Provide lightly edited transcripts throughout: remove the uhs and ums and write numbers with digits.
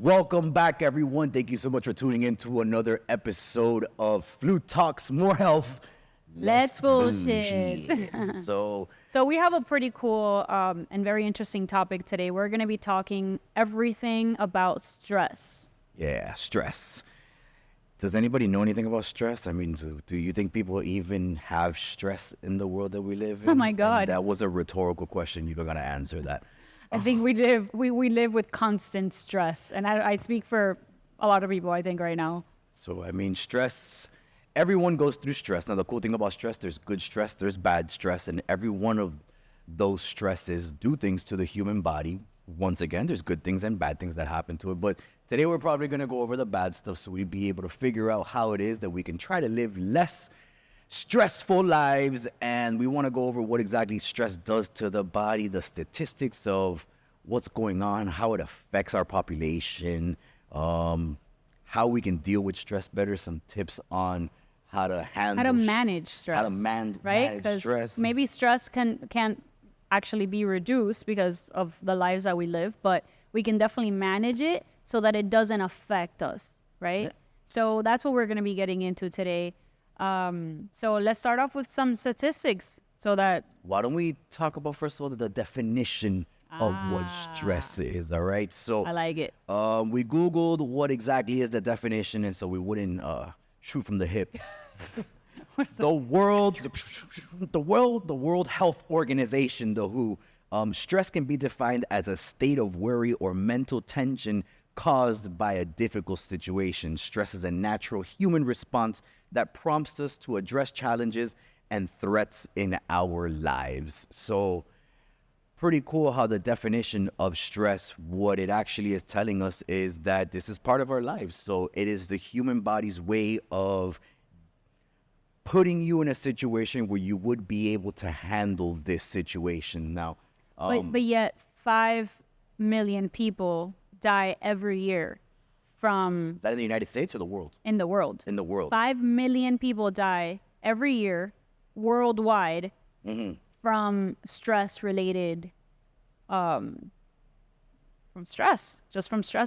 Welcome back, everyone. Thank you so much for tuning in to another episode of Flute Talks, More Health, Let's bullshit. Bougie. So, So we have a pretty cool and very interesting topic today. We're going to be talking everything about stress. yeah, stress. Does anybody know anything about stress? I mean, do you think people even have stress in the world that we live in? Oh my And God. that was a rhetorical question. You're going to answer that. I think we live with constant stress, and I speak for a lot of people. I think right now. So, I mean, stress, everyone goes through stress. Now, the cool thing about stress, there's good stress, there's bad stress, and every one of those stresses do things to the human body. Once again, there's good things and bad things that happen to it. But today, we're probably going to go over the bad stuff so we'd be able to figure out how it is that we can try to live less stressful lives. And we want to go over what exactly stress does to the body, the statistics of what's going on, how it affects our population, how we can deal with stress better, some tips on how to handle How to manage stress. how to right? manage Because stress. maybe stress can't actually be reduced because of the lives that we live, but we can definitely manage it so that it doesn't affect us, right? Yeah. So that's what we're going to be getting into today. So let's start off with some statistics so that Why don't we talk about, first of all, the definition of what stress is, all right? So I like it. we Googled what exactly is the definition, and so we wouldn't shoot from the hip. The World Health Organization, the WHO, stress can be defined as a state of worry or mental tension caused by a difficult situation. Stress is a natural human response that prompts us to address challenges and threats in our lives. So, pretty cool how the definition of stress, what it actually is telling us is that this is part of our lives. So, it is the human body's way of putting you in a situation where you would be able to handle this situation. Now, But yet 5 million people die every year from is that in the United States or the world? in the world. In the world. 5 million people die every year worldwide from stress related from stress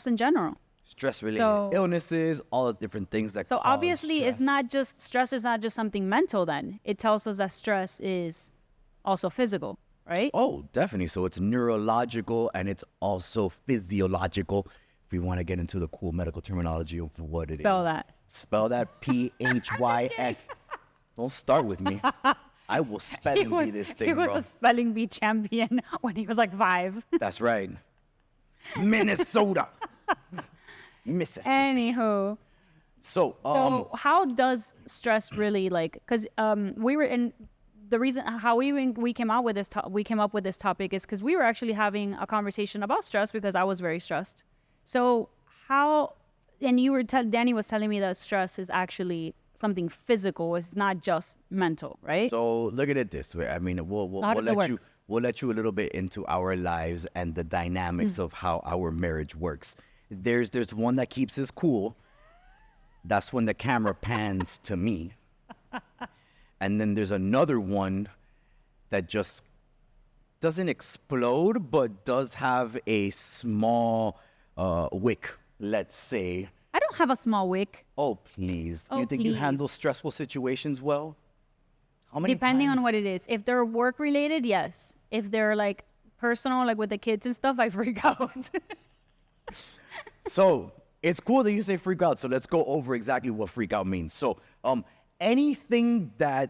in general. Stress related So- illnesses, all the different things that So cause obviously it's stress. not just stress is not just something mental then. It tells us that stress is also physical, right? Oh, definitely. So it's neurological and it's also physiological. If we want to get into the cool medical terminology of what it is. Spell that. Spell that Phys. Don't start with me. I will spelling bee this thing, he was bro. a spelling bee champion when he was like 5. That's right. Minnesota. Mississippi. Anywho, So, so how does stress really because we were in the reason how we came out with this we came up with this topic is because we were actually having a conversation about stress because I was very stressed. So how and you were Danny was telling me that stress is actually something physical. It's not just mental, right? So look at it this way. I mean, how does it work? we'll let you a little bit into our lives and the dynamics Mm. of how our marriage works. There's one that keeps us cool. That's when the camera pans to me. And then there's another one that just doesn't explode, but does have a small wick, let's say. I don't have a small wick. Oh, please. Oh, You think you handle please. stressful situations well? How many Depending times? on what it is. If they're work related, yes. If they're like personal, like with the kids and stuff, I freak out. So it's cool that you say freak out. So let's go over exactly what freak out means. So any thought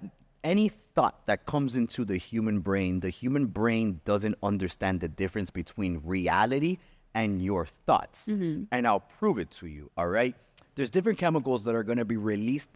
that comes into the human brain doesn't understand the difference between reality and your thoughts. And I'll prove it to you. All right. There's different chemicals that are going to be released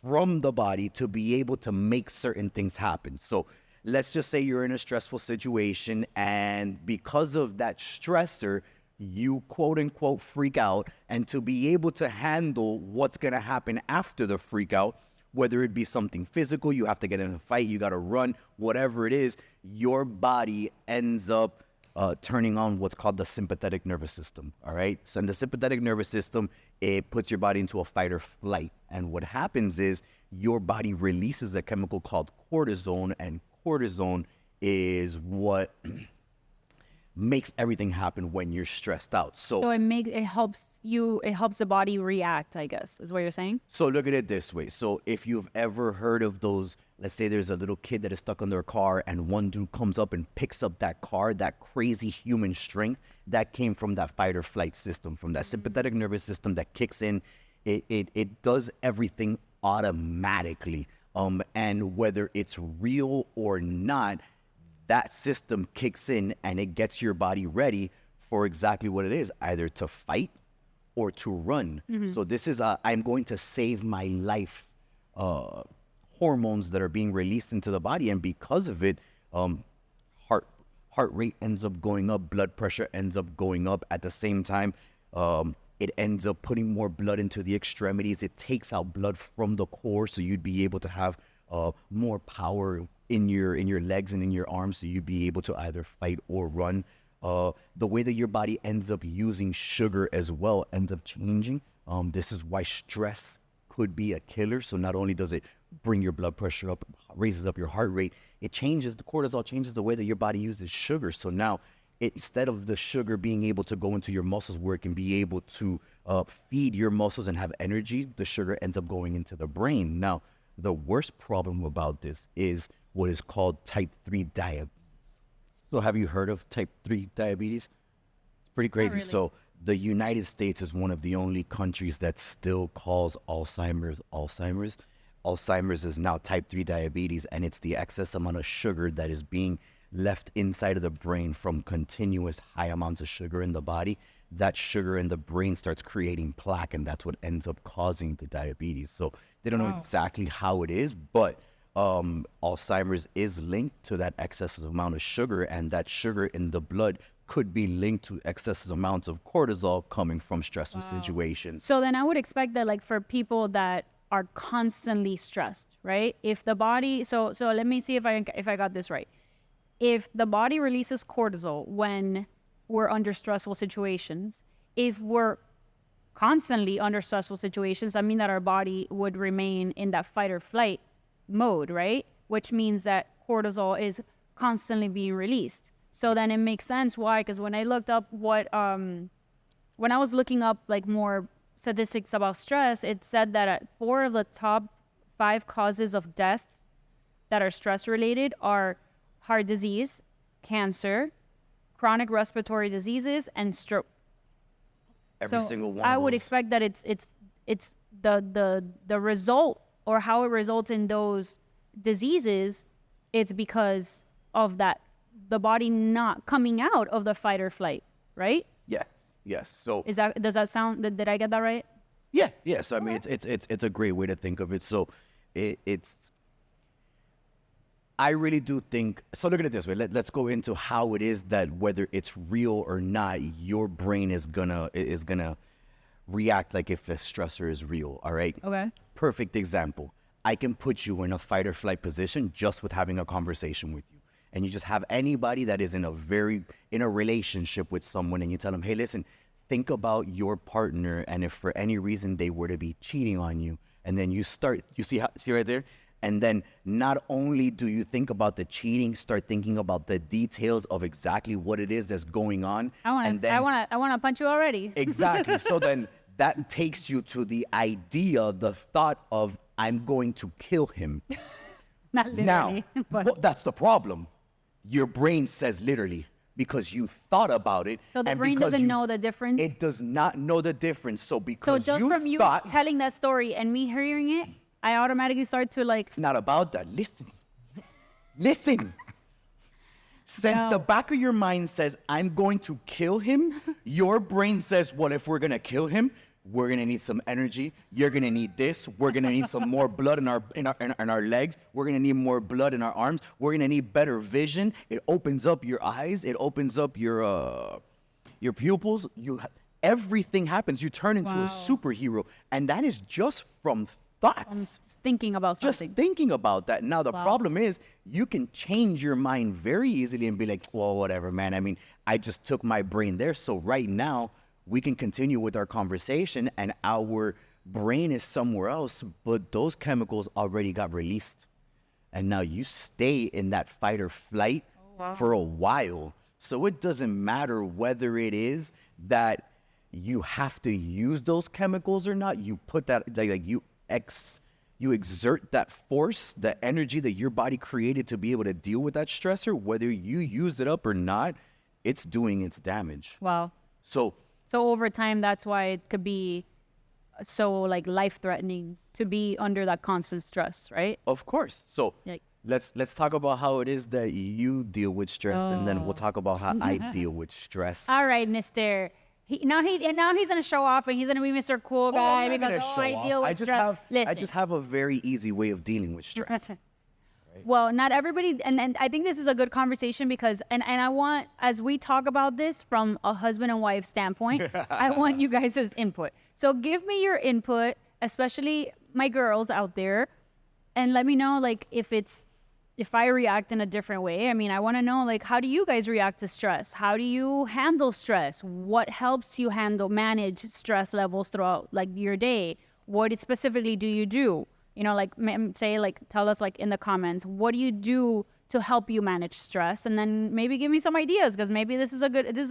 from the body to be able to make certain things happen. So let's just say you're in a stressful situation, and because of that stressor, you quote unquote freak out. And to be able to handle what's going to happen after the freak out, whether it be something physical, you have to get in a fight, you got to run, whatever it is, your body ends up turning on what's called the sympathetic nervous system. All right. So in the sympathetic nervous system, it puts your body into a fight or flight. And what happens is your body releases a chemical called cortisone, and cortisone is what makes everything happen when you're stressed out. So it helps the body react, I guess, is what you're saying? So look at it this way. So if you've ever heard of those, let's say there's a little kid that is stuck under a car and one dude comes up and picks up that car, that crazy human strength that came from that fight or flight system, from that sympathetic nervous system that kicks in. It does everything automatically. And whether it's real or not, that system kicks in and it gets your body ready for exactly what it is, either to fight or to run. So this is I'm going to save my life hormones that are being released into the body. And because of it, heart rate ends up going up, blood pressure ends up going up. At the same time, it ends up putting more blood into the extremities. It takes out blood from the core, so you'd be able to have more power in your legs and in your arms, so you'd be able to either fight or run. The way that your body ends up using sugar as well ends up changing. This is why stress could be a killer. So not only does it bring your blood pressure up, raises up your heart rate, it changes, the cortisol changes the way that your body uses sugar. So now, instead of the sugar being able to go into your muscles where it can be able to feed your muscles and have energy, the sugar ends up going into the brain. Now, the worst problem about this is what is called type 3 diabetes. So have you heard of type 3 diabetes? It's pretty crazy. really. So the United States is one of the only countries that still calls Alzheimer's. Alzheimer's is now type 3 diabetes, and it's the excess amount of sugar that is being left inside of the brain from continuous high amounts of sugar in the body. That sugar in the brain starts creating plaque, and that's what ends up causing the diabetes. So they don't know exactly how it is, but Alzheimer's is linked to that excessive amount of sugar, and that sugar in the blood could be linked to excessive amounts of cortisol coming from stressful situations. So then I would expect that, like, for people that are constantly stressed, right? If the body, so let me see if I got this right. If the body releases cortisol when we're under stressful situations, if we're constantly under stressful situations, I mean that our body would remain in that fight or flight mode, right? Which means that cortisol is constantly being released. So then it makes sense why, because when I looked up when I was looking up like more statistics about stress, it said that 4 of the top 5 causes of deaths that are stress related are heart disease, cancer, chronic respiratory diseases, and stroke. Every single one. I of would those. expect that it's the result, or how it results in those diseases, it's because of that, the body not coming out of the fight or flight, right? Yes. So Does that sound, did I get that right? yes. I mean, it's a great way to think of it. So it's. I really do think, so look at it this way. Let's go into how it is that whether it's real or not, your brain is gonna react like if a stressor is real, all right? Okay. Perfect example. I can put you in a fight or flight position just with having a conversation with you. And you just have anybody that is in a relationship with someone, and you tell them, hey, listen, think about your partner, and if for any reason they were to be cheating on you, and then you see right there? And then not only do you think about the cheating, start thinking about the details of exactly what it is that's going on. I want to punch you already. Exactly. So then that takes you to the idea, the thought of, I'm going to kill him. Not literally. Now, but well, that's the problem. Your brain says literally, because you thought about it. so the and brain because doesn't know the difference. It does not know the difference. So So because just you from you thought, telling that story and me hearing it, I automatically start to like. it's not about that. Listen. Since No. the back of your mind says, I'm going to kill him, your brain says, well, if we're going to kill him, we're going to need some energy. You're going to need this. We're going to need some more blood in our legs. We're going to need more blood in our arms. We're going to need better vision. It opens up your eyes. It opens up your pupils. Everything happens. You turn into a superhero. And that is just from thoughts. Thinking about Just something. thinking about that. Now, the problem is you can change your mind very easily and be like, well, whatever, man. I mean, I just took my brain there. So right now, we can continue with our conversation and our brain is somewhere else, but those chemicals already got released. And now you stay in that fight or flight for a while. So it doesn't matter whether it is that you have to use those chemicals or not. You put that, you exert that force, the energy that your body created to be able to deal with that stressor, whether you use it up or not, it's doing its damage. Wow. So So over time, that's why it could be so like life-threatening to be under that constant stress, right? of course. So Yikes. let's talk about how it is that you deal with stress, and then we'll talk about how I deal with stress. All right, Mister. Now he's gonna show off and he's gonna be Mr. Cool Oh, guy I'm not because gonna show I off. deal with stress. I just have a very easy way of dealing with stress. Well, not everybody, and I think this is a good conversation because, and I want, as we talk about this from a husband and wife standpoint, I want you guys' input. So give me your input, especially my girls out there, and let me know, like, if I react in a different way. I mean, I want to know, like, how do you guys react to stress? How do you handle stress? What helps you manage stress levels throughout, like, your day? What specifically do you do? You know, like, say, like, tell us, like, in the comments, what do you do to help you manage stress? And then maybe give me some ideas, because maybe this is a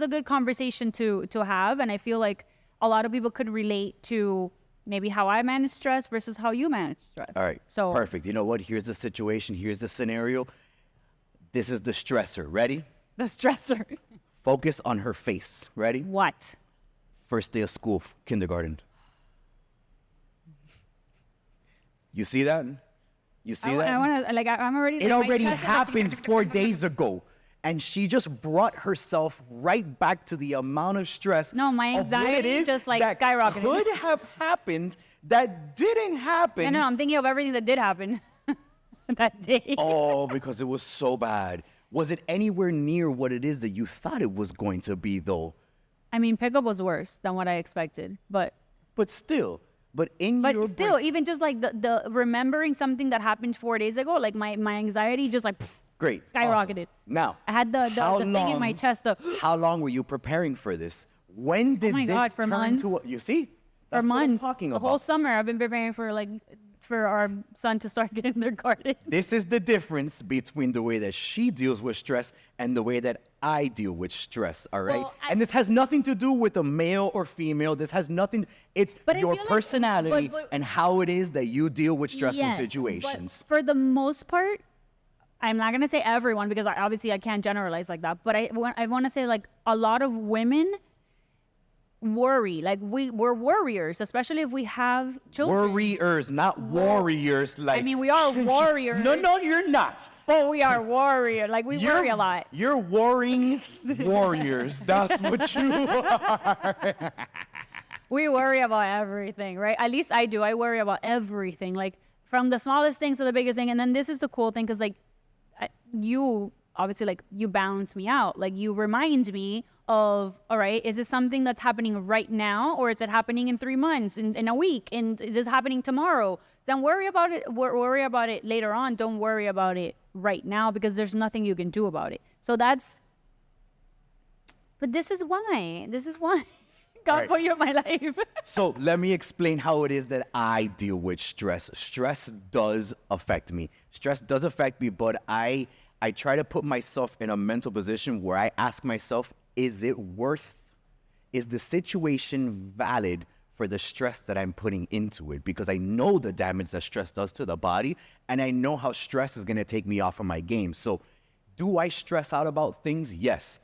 good conversation to have. And I feel like a lot of people could relate to maybe how I manage stress versus how you manage stress. All right. So Perfect. You know what? Here's the situation. Here's the scenario. This is the stressor. Ready? the stressor. Focus on her face. Ready? What? First day of school, kindergarten. You see that? You see that? I want to, like, I'm already. It like, my already chest is like, happened 4 days ago. And she just brought herself right back to the amount of stress. No, my of what it anxiety is just, like, that skyrocketed. could have happened that didn't happen. No, I'm thinking of everything that did happen that day. Oh, because it was so bad. Was it anywhere near what it is that you thought it was going to be, though? I mean, pickup was worse than what I expected, but Still, your still, brain- even just like the remembering something that happened 4 days ago, like my anxiety just like great, skyrocketed. awesome. Now, I had the how thing in my long- chest. How long were you preparing for this? When did my this God, for turn months. to? You see, For That's what I'm months, talking the about. whole summer, I've been preparing for our son to start getting their garden. This is the difference between the way that she deals with stress and the way that I deal with stress, all right? Well, and this has nothing to do with a male or female. This has nothing, it's But I your feel like- personality but- and how it is that you deal with stressful Yes, situations. but for the most part, I'm not gonna say everyone because obviously I can't generalize like that. But I want to say like a lot of women worry. Like we're worriers, especially if we have children. Warriors, not warriors. Like I mean, we are warriors. No, you're not. But we are warrior. Like we worry a lot. You're warring warriors. That's what you are. We worry about everything, right? At least I do. I worry about everything, like from the smallest things to the biggest thing. And then this is the cool thing, because like you obviously, like, you balance me out. Like, you remind me of, all right, is this something that's happening right now, or is it happening in 3 months, in a week, and is this happening tomorrow? Then worry about it. Worry about it later on. Don't worry about it right now, because there's nothing you can do about it. So that's. But this is why. God Right. put you in my life. So let me explain how it is that I deal with stress. Stress does affect me. Stress does affect me, but I try to put myself in a mental position where I ask myself, is the situation valid for the stress that I'm putting into it? Because I know the damage that stress does to the body, and I know how stress is going to take me off of my game. So do I stress out about things? Yes,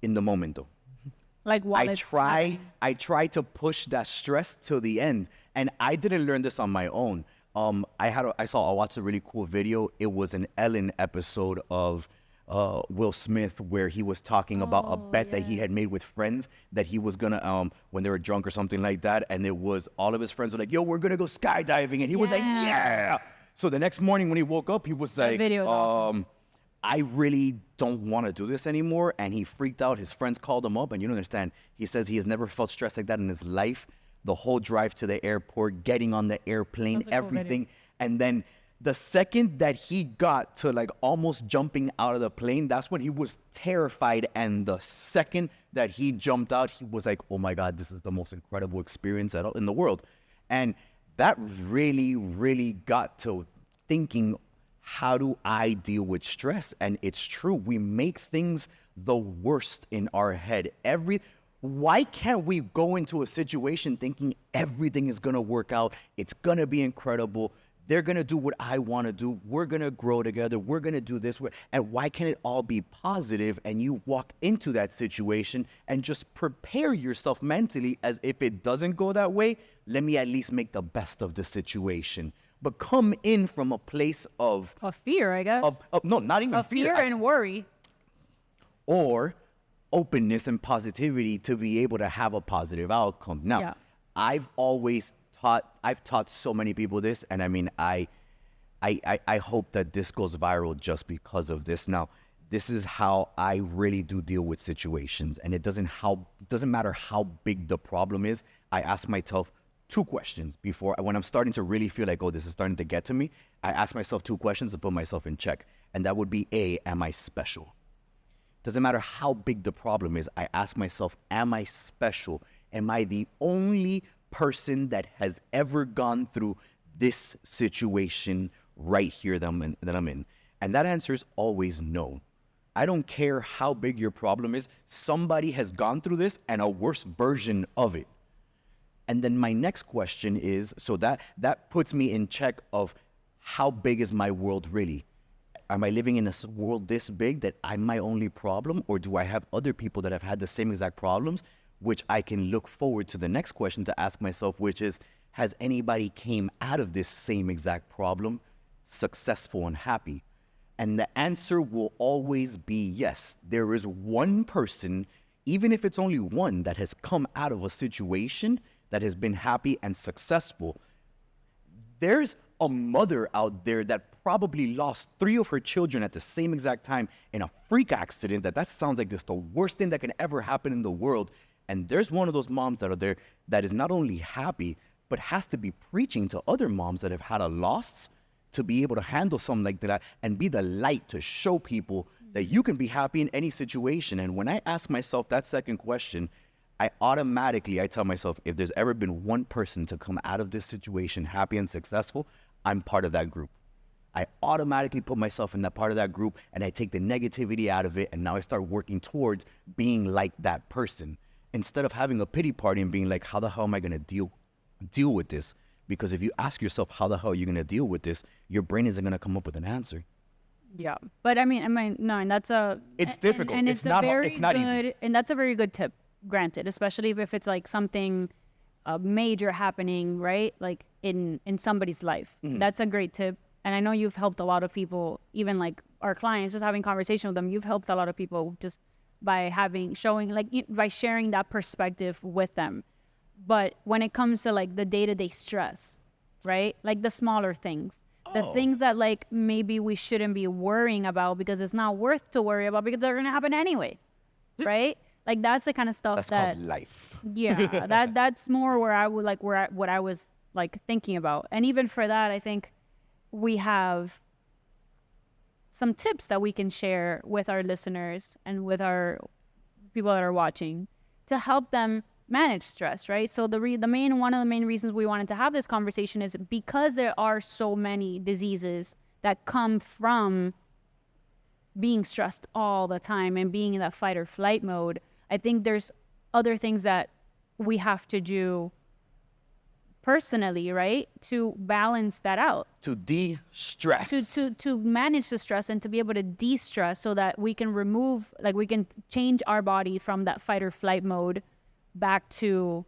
in the moment though. Like what? I try to push that stress to the end, and I didn't learn this on my own. I watched a really cool video. It was an Ellen episode of Will Smith, where he was talking about a bet that he had made with friends that he was gonna when they were drunk or something like that, and it was all of his friends were like, "Yo, we're gonna go skydiving," and he was like, "Yeah." So the next morning when he woke up, he was like, video is awesome. I really don't want to do this anymore. And he freaked out. His friends called him up, and you don't understand. He says he has never felt stress like that in his life. The whole drive to the airport, getting on the airplane, That's a cool everything. And then the second that he got to like almost jumping out of the plane, that's when he was terrified. And the second that he jumped out, he was like, oh my God, this is the most incredible experience in the world. And that really, really got to thinking, how do I deal with stress? And it's true, we make things the worst in our head. Why can't we go into a situation thinking everything is gonna work out? It's gonna be incredible. They're gonna do what I wanna do. We're gonna grow together. We're gonna do this. And why can't it all be positive and you walk into that situation and just prepare yourself mentally as if it doesn't go that way, let me at least make the best of the situation. But come in from a place of fear, I guess. no, not even Fear and worry. Or openness and positivity to be able to have a positive outcome. Now, Yeah. I've taught so many people this, and I mean, I hope that this goes viral just because of this. Now, this is how I really do deal with situations, and it doesn't matter how big the problem is. I ask myself 2 questions when I'm starting to really feel like, oh, this is starting to get to me. I ask myself 2 questions to put myself in check, and that would be A, am I special? Doesn't matter how big the problem is. I ask myself, am I special? Am I the only person that has ever gone through this situation right here that I'm in? And that answer is always no. I don't care how big your problem is. Somebody has gone through this and a worse version of it. And then my next question is, so that puts me in check of how big is my world really? Am I living in a world this big that I'm my only problem? Or do I have other people that have had the same exact problems, which I can look forward to the next question to ask myself, which is, has anybody came out of this same exact problem successful and happy? And the answer will always be yes. There is one person, even if it's only one, that has come out of a situation that has been happy and successful. There's a mother out there that probably lost 3 of her children at the same exact time in a freak accident that sounds like this the worst thing that can ever happen in the world. And there's one of those moms that are there that is not only happy, but has to be preaching to other moms that have had a loss to be able to handle something like that and be the light to show people that you can be happy in any situation. And when I ask myself that second question, I tell myself, if there's ever been one person to come out of this situation happy and successful, I'm part of that group. I automatically put myself in that part of that group and I take the negativity out of it. And now I start working towards being like that person instead of having a pity party and being like, how the hell am I going to deal with this? Because if you ask yourself, how the hell are you going to deal with this? Your brain isn't going to come up with an answer. Yeah. But I mean, no, and that's it's difficult. And it's not easy. And that's a very good tip, granted, especially if it's like something major happening, right? Like in somebody's life. Mm-hmm. That's a great tip. And I know you've helped a lot of people, even like our clients, just having conversation with them. You've helped a lot of people just by by sharing that perspective with them. But when it comes to like the day-to-day stress, right? Like the smaller things, the things that like maybe we shouldn't be worrying about because it's not worth to worry about because they're going to happen anyway, right? Like that's the kind of stuff that's called life. Yeah, that's more where I would like what I was like thinking about. And even for that, I think we have some tips that we can share with our listeners and with our people that are watching to help them manage stress, right? So one of the main reasons we wanted to have this conversation is because there are so many diseases that come from being stressed all the time and being in that fight or flight mode. I think there's other things that we have to do personally, right? To balance that out. To de-stress. To manage the stress and to be able to de-stress so that we can we can change our body from that fight or flight mode back to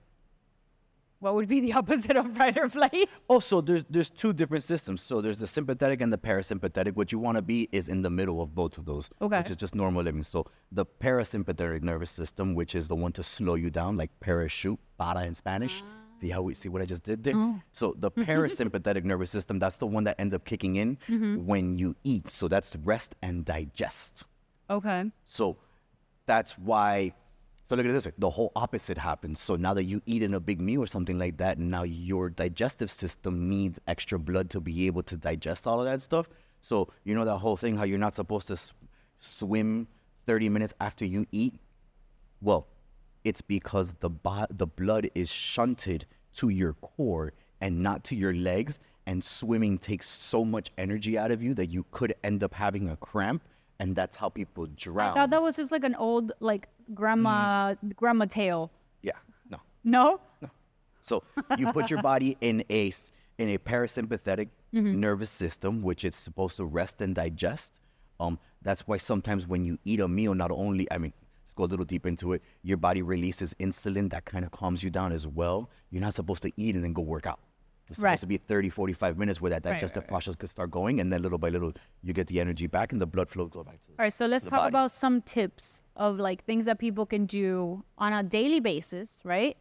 what would be the opposite of fight or flight? Also, there's 2 different systems. So there's the sympathetic and the parasympathetic. What you want to be is in the middle of both of those, which is just normal living. So the parasympathetic nervous system, which is the one to slow you down, like parachute, para in Spanish. See what I just did there? Oh. So the parasympathetic nervous system, that's the one that ends up kicking in when you eat. So that's rest and digest. Okay. So that's why. So look at it this way, the whole opposite happens. So now that you eat in a big meal or something like that, now your digestive system needs extra blood to be able to digest all of that stuff. So you know that whole thing, how you're not supposed to swim 30 minutes after you eat? Well, it's because the blood is shunted to your core and not to your legs. And swimming takes so much energy out of you that you could end up having a cramp and that's how people I drown. thought that was just like an old like grandma tale. Yeah, no. No? So you put your body in a parasympathetic nervous system, which it's supposed to rest and digest. That's why sometimes when you eat a meal, not only, I mean, let's go a little deep into it, your body releases insulin that kind of calms you down as well. You're not supposed to eat and then go work out. It's supposed Right. to be 30, 45 minutes where that Right, digestive right. process could start going, and then little by little, you get the energy back and the blood flow go back to All right, so let's the talk body. about some tips of like things that people can do on a daily basis, right?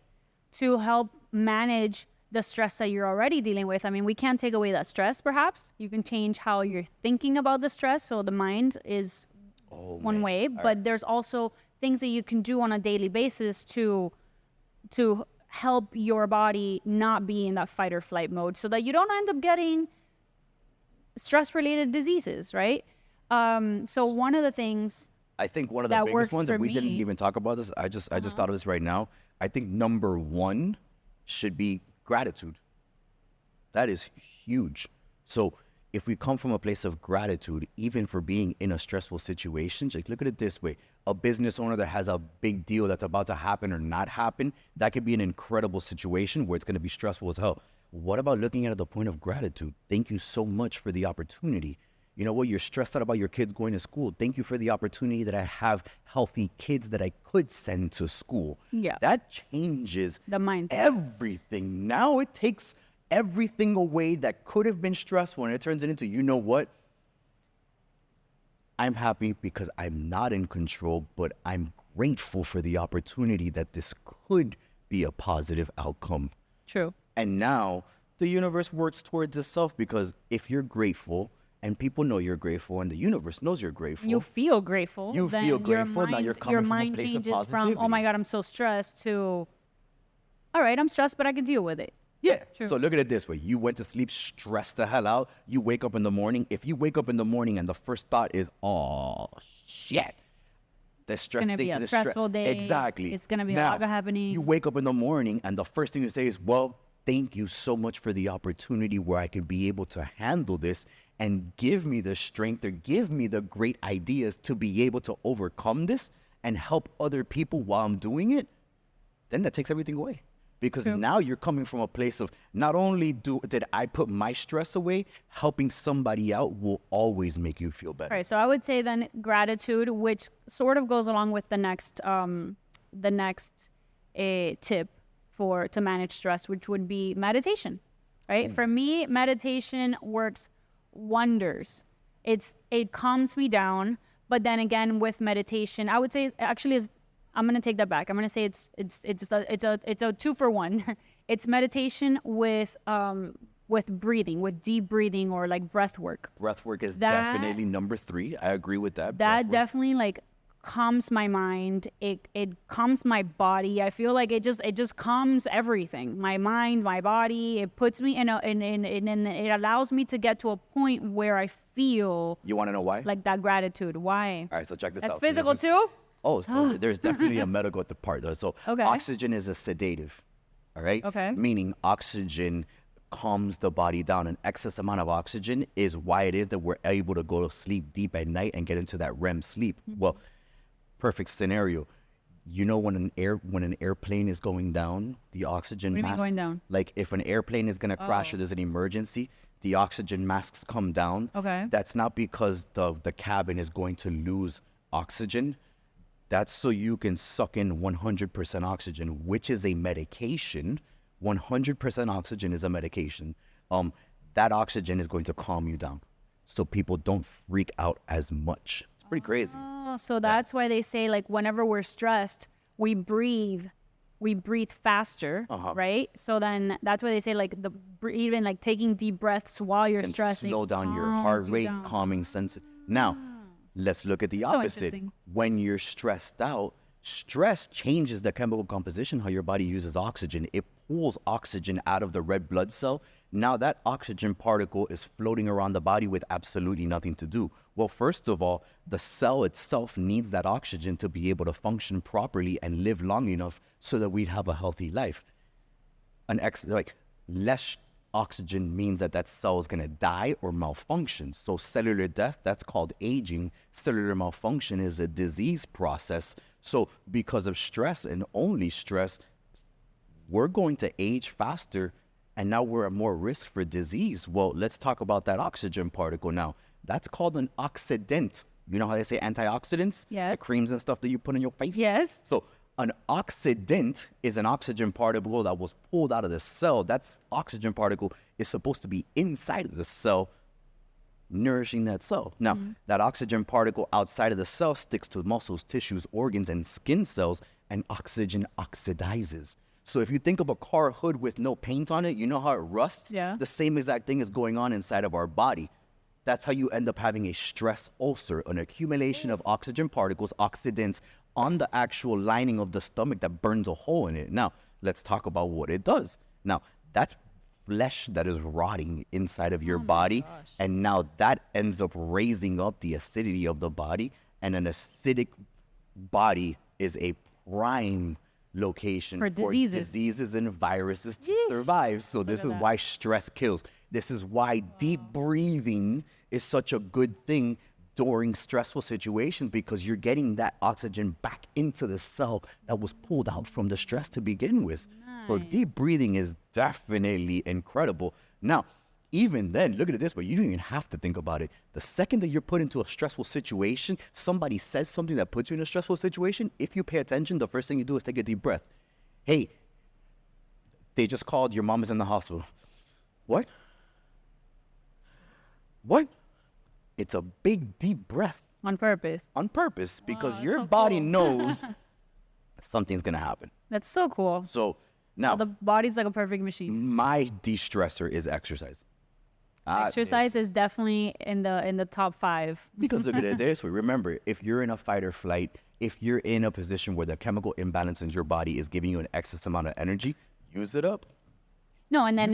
To help manage the stress that you're already dealing with. I mean, we can't take away that stress, perhaps. You can change how you're thinking about the stress. So the mind is one way, but there's also things that you can do on a daily basis to help your body not be in that fight or flight mode so that you don't end up getting stress related diseases, right? So one of the things I think one of the that biggest works ones, for and we didn't me- even talk about this. I just thought of this right now. I think number one should be gratitude. That is huge. So if we come from a place of gratitude, even for being in a stressful situation, like look at it this way: a business owner that has a big deal that's about to happen or not happen, that could be an incredible situation where it's going to be stressful as hell. What about looking at it at the point of gratitude? Thank you so much for the opportunity. You know what? You're stressed out about your kids going to school. Thank you for the opportunity that I have healthy kids that I could send to school. Yeah. That changes The mindset. everything. Now it takes everything away that could have been stressful and it turns it into, you know what? I'm happy because I'm not in control, but I'm grateful for the opportunity that this could be a positive outcome. True. And now the universe works towards itself, because if you're grateful and people know you're grateful and the universe knows you're grateful, You feel grateful. You then feel grateful, Your now mind, you're coming your from a mind place of changes from, oh positivity. my God, I'm so stressed, to, all right, I'm stressed, but I can deal with it. yeah. So look at it this way. You went to sleep stressed the hell out. You wake up in the morning. If you wake up in the morning and the first thought is, oh, shit. The stress gonna be thing- a the stre- stressful day. Exactly. It's gonna be a Now, lot happening. You wake up in the morning and the first thing you say is, well, thank you so much for the opportunity where I can be able to handle this and give me the strength or give me the great ideas to be able to overcome this and help other people while I'm doing it. Then that takes everything away. Because now you're coming from a place of, not only did I put my stress away, helping somebody out will always make you feel better. All right, so I would say then gratitude, which sort of goes along with the next tip to manage stress, which would be meditation. Right? For me, meditation works wonders. It calms me down, but then again, with meditation, I would say actually is, I'm gonna take that back. I'm gonna say it's a 2-for-1. It's meditation with breathing, with deep breathing or like breath work. Breath work is That- definitely number 3. I agree with that. That Breath work. definitely like calms my mind. It calms my body. I feel like it just calms everything. My mind, my body. It puts me in it allows me to get to a point where I feel You want to know why? like that gratitude. Why? All right, so check this That's out. So this physical is- too? Oh, so there's definitely a medical part though. So Okay. oxygen is a sedative, all right? Okay. Meaning oxygen calms the body down. An excess amount of oxygen is why it is that we're able to go to sleep deep at night and get into that REM sleep. Mm-hmm. Well, perfect scenario. You know when an airplane is going down, the oxygen What do you mean masks, going down? like if an airplane is gonna crash or there's an emergency, the oxygen masks come down. Okay. That's not because the cabin is going to lose oxygen. That's so you can suck in 100% oxygen, which is a medication. 100% oxygen is a medication. That oxygen is going to calm you down, so people don't freak out as much. It's pretty crazy. Oh, so that's why they say like whenever we're stressed, we breathe faster, right? So then that's why they say like even like taking deep breaths while you're And stressing slow down your calms heart you rate, down. calming sensitive. Now, let's look at the opposite. interesting. When you're stressed out, stress changes the chemical composition, how your body uses oxygen. It pulls oxygen out of the red blood cell. Now that oxygen particle is floating around the body with absolutely nothing to do. Well, first of all, the cell itself needs that oxygen to be able to function properly and live long enough so that we'd have a healthy life. Less oxygen means that that cell is going to die or malfunction. So cellular death, that's called aging. Cellular malfunction is a disease process. So because of stress and only stress, we're going to age faster, and now we're at more risk for disease. Well, let's talk about that oxygen particle now. That's called an oxidant. You know how they say antioxidants? Yes. The creams and stuff that you put on your face? Yes. So an oxidant is an oxygen particle that was pulled out of the cell. That oxygen particle is supposed to be inside of the cell, nourishing that cell. Now, that oxygen particle outside of the cell sticks to muscles, tissues, organs, and skin cells, and oxygen oxidizes. So if you think of a car hood with no paint on it, you know how it rusts? Yeah. The same exact thing is going on inside of our body. That's how you end up having a stress ulcer, an accumulation of oxygen particles, oxidants, on the actual lining of the stomach that burns a hole in it. Now, let's talk about what it does. Now, that's flesh that is rotting inside of your body. And now that ends up raising up the acidity of the body. And an acidic body is a prime location For diseases. and viruses to survive. So this is why stress kills. This is why deep breathing is such a good thing during stressful situations, because you're getting that oxygen back into the cell that was pulled out from the stress to begin with. So deep breathing is definitely incredible. Now, even then, look at it this way. You don't even have to think about it. The second that you're put into a stressful situation, somebody says something that puts you in a stressful situation, if you pay attention, the first thing you do is take a deep breath. Hey, they just called, your mom is in the hospital. What? What? It's a big deep breath On purpose. on purpose, because that's your so body cool. knows something's going to happen. That's so cool. So now, The body's like a perfect machine. my de-stressor is exercise. Exercise is definitely in the top 5. Because look at it this way. Remember, if you're in a fight or flight, if you're in a position where the chemical imbalance in your body is giving you an excess amount of energy, use it up. No, and then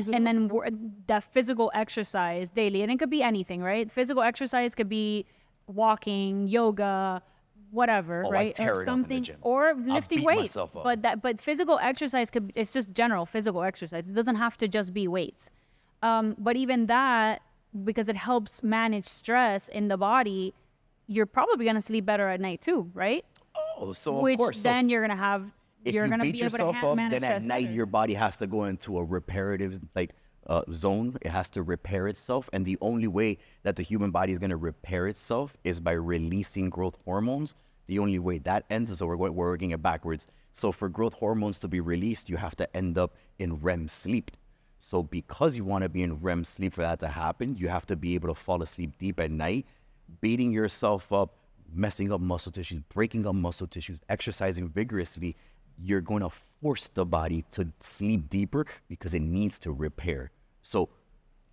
that physical exercise daily, and it could be anything, right? Physical exercise could be walking, yoga, whatever, Oh, I right? tear Or it up in the something, gym. or I'll lifting beat weights. myself up. But physical exercise it's just general physical exercise. It doesn't have to just be weights. But even that, because it helps manage stress in the body, you're probably gonna sleep better at night too, right? Oh, so Which of course. then So you're gonna have. if You're you gonna beat be able yourself to up, manage then at stress night better. your body has to go into a reparative zone. It has to repair itself, and the only way that the human body is going to repair itself is by releasing growth hormones. The only way that ends is, so we're working it backwards. So for growth hormones to be released, you have to end up in REM sleep. So because you want to be in REM sleep for that to happen, you have to be able to fall asleep deep at night, beating yourself up, messing up muscle tissues, breaking up muscle tissues, exercising vigorously. You're going to force the body to sleep deeper because it needs to repair. So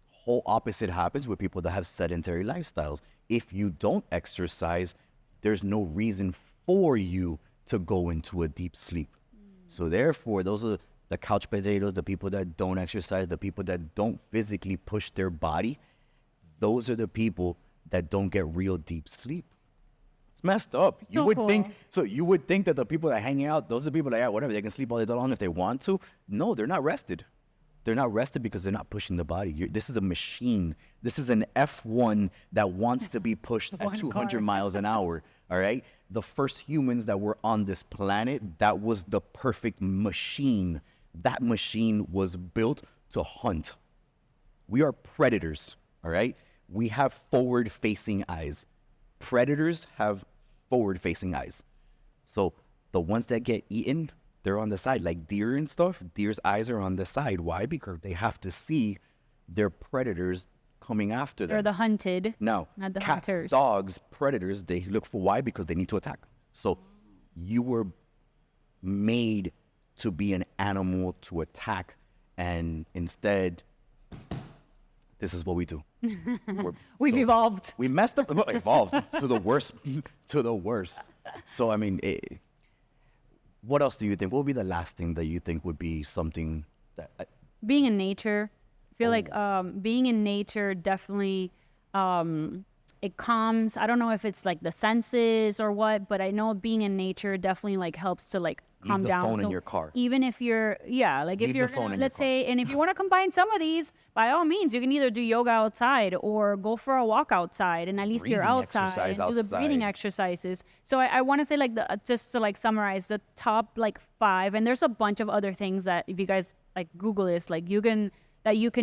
whole opposite happens with people that have sedentary lifestyles. If you don't exercise, there's no reason for you to go into a deep sleep. So therefore, those are the couch potatoes, the people that don't exercise, the people that don't physically push their body. Those are the people that don't get real deep sleep. It's messed up. You So would cool. think so. You would think that the people that hang out, those are the people that, yeah, whatever, they can sleep all day long if they want to. No, they're not rested. They're not rested because they're not pushing the body. This is a machine. This is an F1 that wants to be pushed at 200 miles an hour. All right. The first humans that were on this planet, that was the perfect machine. That machine was built to hunt. We are predators. All right. We have forward-facing eyes. Predators have forward-facing eyes. So the ones that get eaten, they're on the side, like deer and stuff. Deer's eyes are on the side. Why? Because they have to see their predators coming after them. They're the hunted. Now, not the cats, hunters. dogs, predators, they look for why? Because they need to attack. So you were made to be an animal to attack, and instead, this is what we do. We've evolved. We messed up, evolved to the worst, to the worst. So, I mean, what else do you think? What would be the last thing that you think would be something that... Being in nature. I feel like Oh. being in nature definitely it calms. I don't know if it's like the senses or what, but I know being in nature definitely like helps to like calm the down. phone in So your car. even if you're, like if Leave you're, the phone in your let's car. say, and if you want to combine some of these, by all means, you can either do yoga outside or go for a walk outside, and at least you're Breathing outside exercise and do the breathing outside. exercises. So I want to say like just to like summarize the top like 5, and there's a bunch of other things that if you guys like Google this, like you can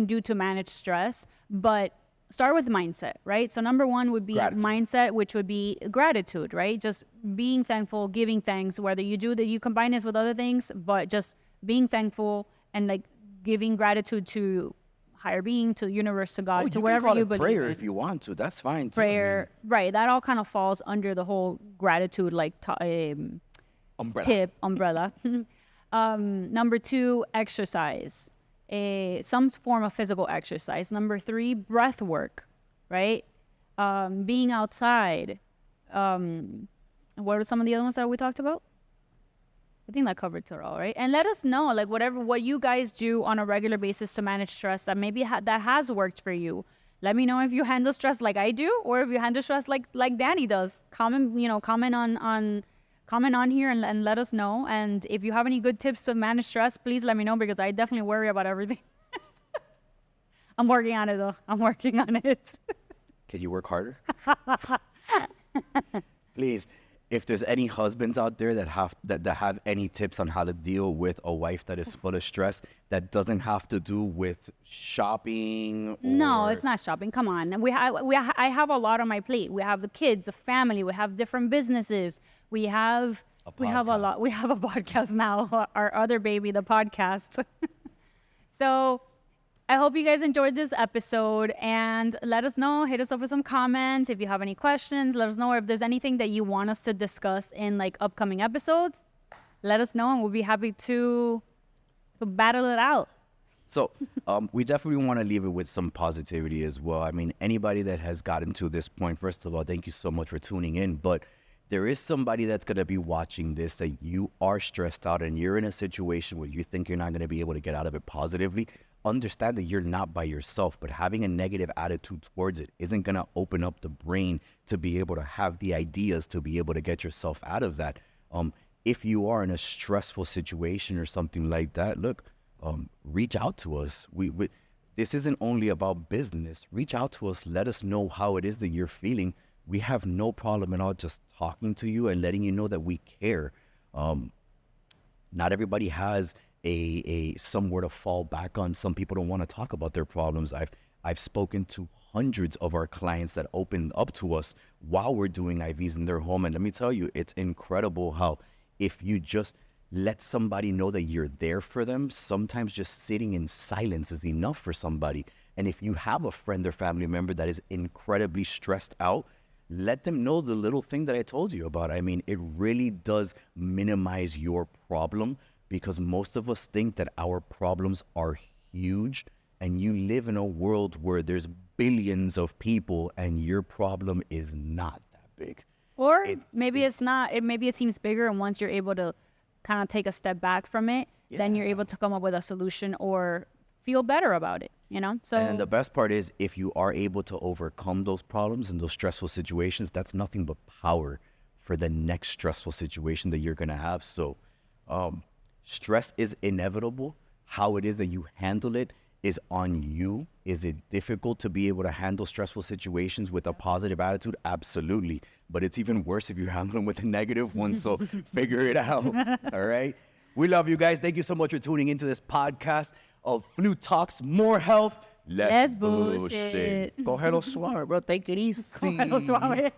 do to manage stress, but start with mindset, right? So number 1 would be Gratitude. mindset, which would be gratitude, right? Just being thankful, giving thanks, whether you do that, you combine this with other things, but just being thankful and like giving gratitude to higher being, to the universe, to God, Oh, to you whatever can call you it believe prayer in. if you want to. That's fine too. I mean, Prayer, right? That all kind of falls under the whole gratitude like umbrella. Number 2, exercise. Some form of physical exercise. Number 3, breath work, right? Being outside. What are some of the other ones that we talked about? I think that covered it all, right? And let us know, like what you guys do on a regular basis to manage stress that maybe that has worked for you. Let me know if you handle stress like I do, or if you handle stress like Danny does. Comment on here and let us know. And if you have any good tips to manage stress, please let me know, because I definitely worry about everything. I'm working on it though. I'm working on it. Can you work harder? Please, if there's any husbands out there that have any tips on how to deal with a wife that is full of stress, that doesn't have to do with shopping. Or... No, it's not shopping. Come on. I have a lot on my plate. We have the kids, the family. We have different businesses. We have a lot. We have a podcast now. Our other baby, the podcast. So I hope you guys enjoyed this episode, and let us know. Hit us up with some comments. If you have any questions, let us know. Or if there's anything that you want us to discuss in like upcoming episodes, let us know, and we'll be happy to battle it out. So we definitely want to leave it with some positivity as well. I mean, anybody that has gotten to this point, first of all, thank you so much for tuning in. But there is somebody that's going to be watching this, that you are stressed out and you're in a situation where you think you're not going to be able to get out of it positively. Understand that you're not by yourself, but having a negative attitude towards it isn't going to open up the brain to be able to have the ideas to be able to get yourself out of that. If you are in a stressful situation or something like that, look, reach out to us. We this isn't only about business. Reach out to us. Let us know how it is that you're feeling. We have no problem at all just talking to you and letting you know that we care. Not everybody has a somewhere to fall back on. Some people don't want to talk about their problems. I've spoken to hundreds of our clients that opened up to us while we're doing IVs in their home. And let me tell you, it's incredible how if you just let somebody know that you're there for them, sometimes just sitting in silence is enough for somebody. And if you have a friend or family member that is incredibly stressed out, let them know the little thing that I told you about. I mean, it really does minimize your problem, because most of us think that our problems are huge, and you live in a world where there's billions of people and your problem is not that big. Or maybe it's not. Maybe it seems bigger, and once you're able to kind of take a step back from it, then you're able to come up with a solution or feel better about it, you know? So, and the best part is, if you are able to overcome those problems and those stressful situations, that's nothing but power for the next stressful situation that you're going to have. So stress is inevitable. How it is that you handle it is on you. Is it difficult to be able to handle stressful situations with a positive attitude? Absolutely. But it's even worse if you handle them with a negative one. So figure it out. All right. We love you guys. Thank you so much for tuning into this podcast of Flu Talks, more health, less bullshit. Cógelo suave, bro. Take it easy. Cógelo suave.